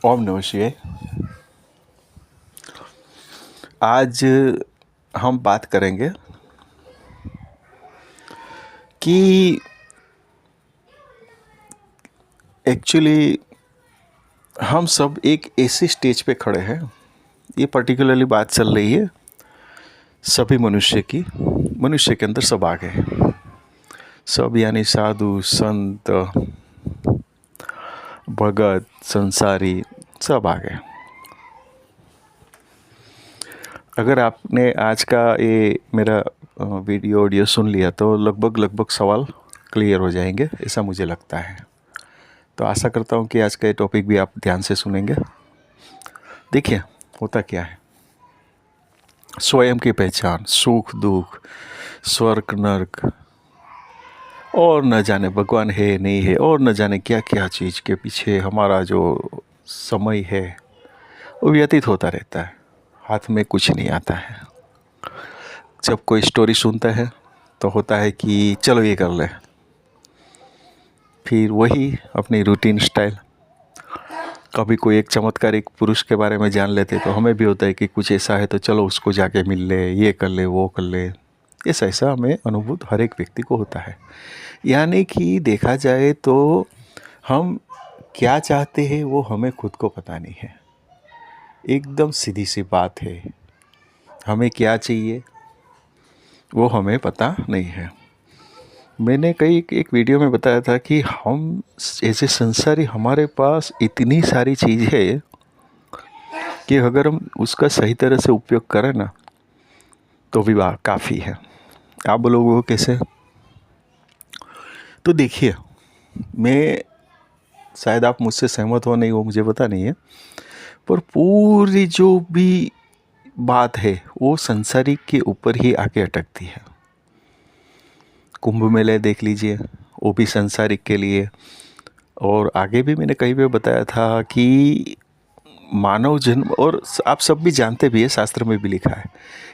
ओम नमः शिवाय। आज हम बात करेंगे कि एक्चुअली हम सब एक ऐसे स्टेज पे खड़े हैं। ये पर्टिकुलरली बात चल रही है सभी मनुष्य की। मनुष्य के अंदर सब आ गए हैं, सब यानी साधु संत भगत संसारी सब आ गए। अगर आपने आज का ये मेरा वीडियो ऑडियो सुन लिया तो लगभग सवाल क्लियर हो जाएंगे, ऐसा मुझे लगता है। तो आशा करता हूँ कि आज का ये टॉपिक भी आप ध्यान से सुनेंगे। देखिए, होता क्या है, स्वयं की पहचान, सुख दुख, स्वर्ग नर्क, और न जाने भगवान है नहीं है, और न जाने क्या क्या चीज़ के पीछे हमारा जो समय है वो व्यतीत होता रहता है। हाथ में कुछ नहीं आता है। जब कोई स्टोरी सुनता है तो होता है कि चलो ये कर ले, फिर वही अपनी रूटीन स्टाइल। कभी कोई एक चमत्कारिक पुरुष के बारे में जान लेते तो हमें भी होता है कि कुछ ऐसा है तो चलो उसको जाके मिल ले, ये कर ले वो कर ले। ऐसा हमें अनुभूत हर एक व्यक्ति को होता है। यानी कि देखा जाए तो हम क्या चाहते हैं वो हमें खुद को पता नहीं है। एकदम सीधी सी बात है, हमें क्या चाहिए वो हमें पता नहीं है। मैंने एक वीडियो में बताया था कि हम ऐसे संसारी, हमारे पास इतनी सारी चीज़ है कि अगर हम उसका सही तरह से उपयोग करें ना तो भी वाह काफ़ी है। आप बोलोगे वो कैसे? तो देखिए, मैं शायद आप मुझसे सहमत हो नहीं हो मुझे पता नहीं है, पर पूरी जो भी बात है वो संसारिक के ऊपर ही आके अटकती है। कुंभ मेले देख लीजिए, वो भी संसारिक के लिए। और आगे भी मैंने कहीं पे बताया था कि मानव जन्म, और आप सब भी जानते भी है, शास्त्र में भी लिखा है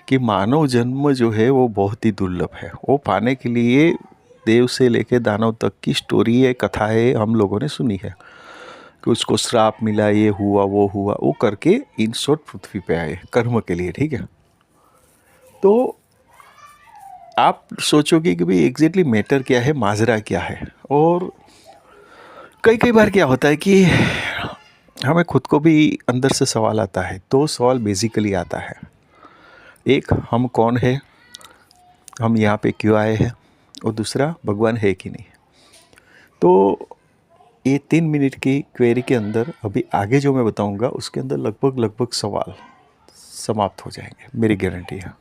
कि मानव जन्म जो है वो बहुत ही दुर्लभ है। वो पाने के लिए देव से लेके दानव तक की स्टोरी है, कथा है, हम लोगों ने सुनी है कि उसको श्राप मिला, ये हुआ वो करके इन शॉर्ट पृथ्वी पे आए कर्म के लिए। ठीक है, तो आप सोचोगे कि भाई एग्जैक्टली मैटर क्या है, माजरा क्या है। और कई बार क्या होता है कि हमें खुद को भी अंदर से सवाल आता है। दो सवाल बेसिकली आता है, एक हम कौन है, हम यहाँ पे क्यों आए हैं, और दूसरा भगवान है कि नहीं। तो ये 3 मिनट की क्वेरी के अंदर अभी आगे जो मैं बताऊंगा उसके अंदर लगभग सवाल समाप्त हो जाएंगे, मेरी गारंटी है।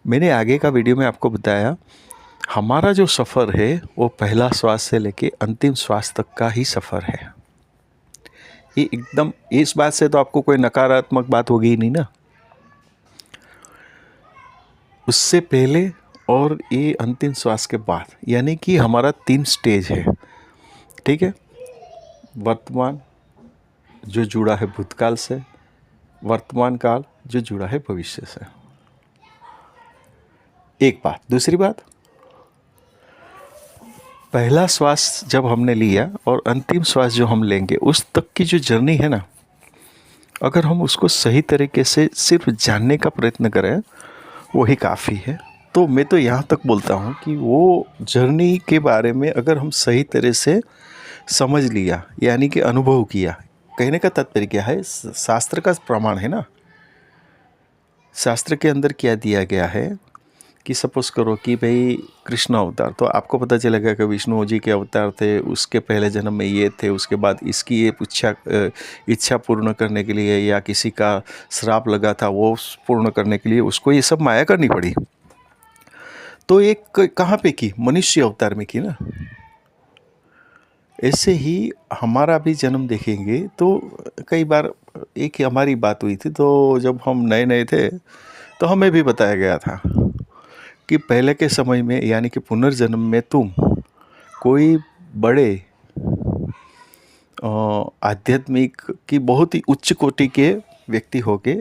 मैंने आगे का वीडियो में आपको बताया हमारा जो सफ़र है वो पहला श्वास से लेके अंतिम श्वास तक का ही सफ़र है। ये एकदम, इस बात से तो आपको कोई नकारात्मक बात होगी ही नहीं ना। उससे पहले और ये अंतिम श्वास के बाद, यानी कि हमारा 3 स्टेज है। ठीक है, वर्तमान जो जुड़ा है भूतकाल से, वर्तमान काल जो जुड़ा है भविष्य से। एक बात। दूसरी बात, पहला श्वास जब हमने लिया और अंतिम श्वास जो हम लेंगे उस तक की जो जर्नी है ना, अगर हम उसको सही तरीके से सिर्फ जानने का प्रयत्न करें वही काफ़ी है। तो मैं तो यहाँ तक बोलता हूँ कि वो जर्नी के बारे में अगर हम सही तरह से समझ लिया, यानी कि अनुभव किया, कहने का तात्पर्य क्या है, शास्त्र का प्रमाण है ना। शास्त्र के अंदर क्या दिया गया है कि सपोज करो कि भाई कृष्ण अवतार, तो आपको पता चलेगा कि विष्णु जी के अवतार थे, उसके पहले जन्म में ये थे, उसके बाद इसकी ये इच्छा पूर्ण करने के लिए, या किसी का श्राप लगा था वो पूर्ण करने के लिए उसको ये सब माया करनी पड़ी। तो एक कहाँ पे की, मनुष्य अवतार में की ना। ऐसे ही हमारा भी जन्म देखेंगे तो कई बार एक हमारी बात हुई थी, तो जब हम नए नए थे तो हमें भी बताया गया था कि पहले के समय में, यानी कि पुनर्जन्म में तुम कोई बड़े आध्यात्मिक की बहुत ही उच्च कोटि के व्यक्ति होके,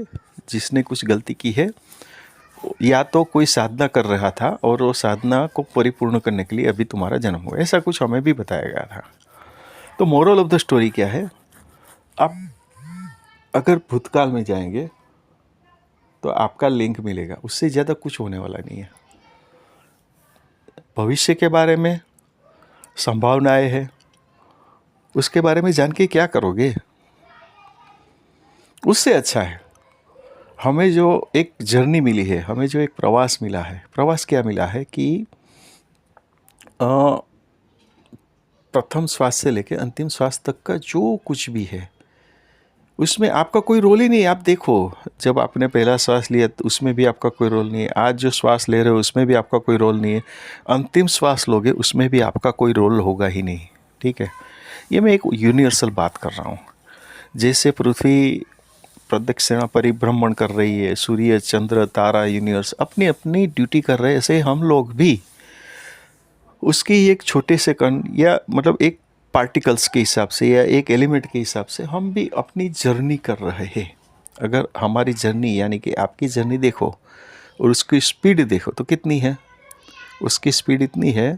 जिसने कुछ गलती की है, या तो कोई साधना कर रहा था और वो साधना को परिपूर्ण करने के लिए अभी तुम्हारा जन्म हुआ, ऐसा कुछ हमें भी बताया गया था। तो मोरल ऑफ द स्टोरी क्या है, आप अगर भूतकाल में जाएंगे तो आपका लिंक मिलेगा, उससे ज़्यादा कुछ होने वाला नहीं है। भविष्य के बारे में संभावनाएं हैं, उसके बारे में जान के क्या करोगे? उससे अच्छा है हमें जो एक जर्नी मिली है, हमें जो एक प्रवास मिला है। प्रवास क्या मिला है कि प्रथम श्वास से लेकर अंतिम श्वास तक का जो कुछ भी है उसमें आपका कोई रोल ही नहीं है। आप देखो, जब आपने पहला श्वास लिया तो उसमें भी आपका कोई रोल नहीं है, आज जो श्वास ले रहे हो उसमें भी आपका कोई रोल नहीं है, अंतिम श्वास लोगे उसमें भी आपका कोई रोल होगा ही नहीं। ठीक है, ये मैं एक यूनिवर्सल बात कर रहा हूँ। जैसे पृथ्वी प्रदक्षिणा परिभ्रमण कर रही है, सूर्य चंद्र तारा यूनिवर्स अपनी अपनी ड्यूटी कर रहे हैं, ऐसे हम लोग भी उसकी एक छोटे से कण या मतलब एक पार्टिकल्स के हिसाब से या एक एलिमेंट के हिसाब से हम भी अपनी जर्नी कर रहे हैं। अगर हमारी जर्नी यानी कि आपकी जर्नी देखो और उसकी स्पीड देखो तो कितनी है। उसकी स्पीड इतनी है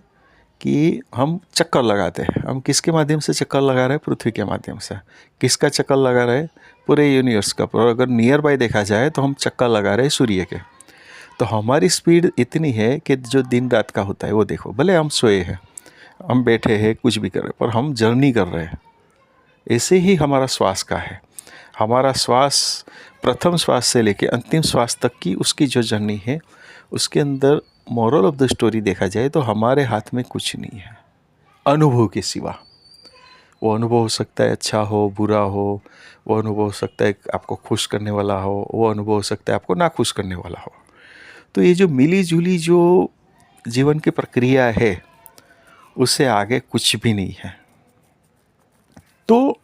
कि हम चक्कर लगाते हैं। हम किसके माध्यम से चक्कर लगा रहे हैं? पृथ्वी के माध्यम से। किसका चक्कर लगा रहे हैं? पूरे यूनिवर्स का। और अगर नियर बाय देखा जाए तो हम चक्कर लगा रहे हैं सूर्य के। तो हमारी स्पीड इतनी है कि जो दिन रात का होता है वो देखो, भले हम सोए हैं, हम बैठे हैं, कुछ भी कर रहे हैं, पर हम जर्नी कर रहे हैं। ऐसे ही हमारा श्वास का है। हमारा श्वास प्रथम श्वास से लेकर अंतिम श्वास तक की उसकी जो जर्नी है, उसके अंदर मोरल ऑफ द स्टोरी देखा जाए तो हमारे हाथ में कुछ नहीं है अनुभव के सिवा। वो अनुभव हो सकता है अच्छा हो बुरा हो, वो अनुभव हो सकता है आपको खुश करने वाला हो, वो अनुभव हो सकता है आपको ना खुश करने वाला हो। तो ये जो मिली जुली जो जीवन की प्रक्रिया है उससे आगे कुछ भी नहीं है। तो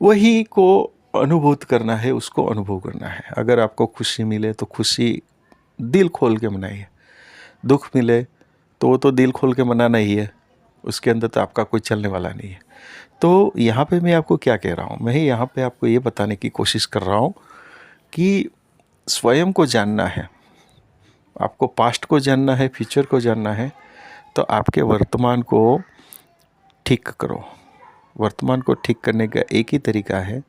वही को अनुभूत करना है, उसको अनुभव करना है। अगर आपको खुशी मिले तो खुशी दिल खोल के मनाइए, दुख मिले तो वो तो दिल खोल के मनाना ही है, उसके अंदर तो आपका कोई चलने वाला नहीं है। तो यहाँ पे मैं आपको क्या कह रहा हूँ? मैं यहाँ पे आपको ये बताने की कोशिश कर रहा हूँ कि स्वयं को जानना है, आपको पास्ट को जानना है, फ्यूचर को जानना है, तो आपके वर्तमान को ठीक करो। वर्तमान को ठीक करने का एक ही तरीका है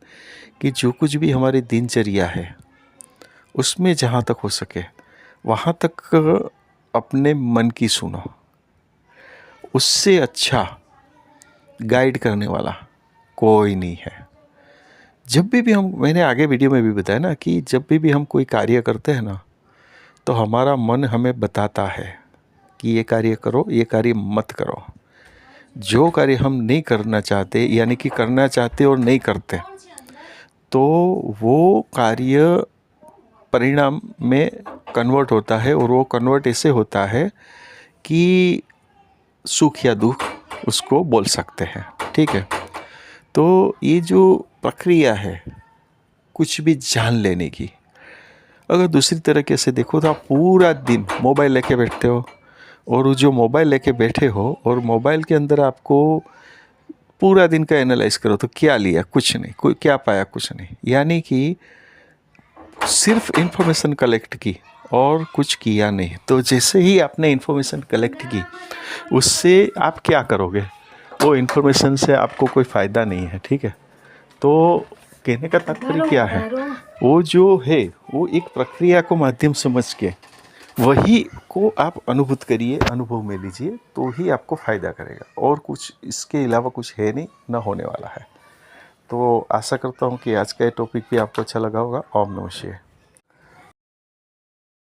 कि जो कुछ भी हमारी दिनचर्या है उसमें जहाँ तक हो सके वहाँ तक अपने मन की सुनो। उससे अच्छा गाइड करने वाला कोई नहीं है। जब भी हम, मैंने आगे वीडियो में भी बताया ना कि जब भी हम कोई कार्य करते हैं ना तो हमारा मन हमें बताता है कि ये कार्य करो, ये कार्य मत करो। जो कार्य हम नहीं करना चाहते यानी कि करना चाहते और नहीं करते तो वो कार्य परिणाम में कन्वर्ट होता है, और वो कन्वर्ट ऐसे होता है कि सुख या दुख उसको बोल सकते हैं। ठीक है, तो ये जो प्रक्रिया है कुछ भी जान लेने की, अगर दूसरी तरीके से देखो तो आप पूरा दिन मोबाइल लेके बैठते हो, और जो मोबाइल लेके बैठे हो और मोबाइल के अंदर आपको पूरा दिन का एनालाइज करो तो क्या लिया? कुछ नहीं। कोई क्या पाया? कुछ नहीं। यानी कि सिर्फ इन्फॉर्मेशन कलेक्ट की और कुछ किया नहीं। तो जैसे ही आपने इन्फॉर्मेशन कलेक्ट की उससे आप क्या करोगे? वो इन्फॉर्मेशन से आपको कोई फ़ायदा नहीं है। ठीक है, तो कहने का तात्पर्य क्या है? वो जो है वो एक प्रक्रिया को माध्यम समझ के वही को आप अनुभूत करिए, अनुभव में लीजिए, तो ही आपको फ़ायदा करेगा। और कुछ इसके अलावा कुछ है नहीं, ना होने वाला है। तो आशा करता हूँ कि आज का ये टॉपिक भी आपको अच्छा लगा होगा। ओम नमः शिवाय।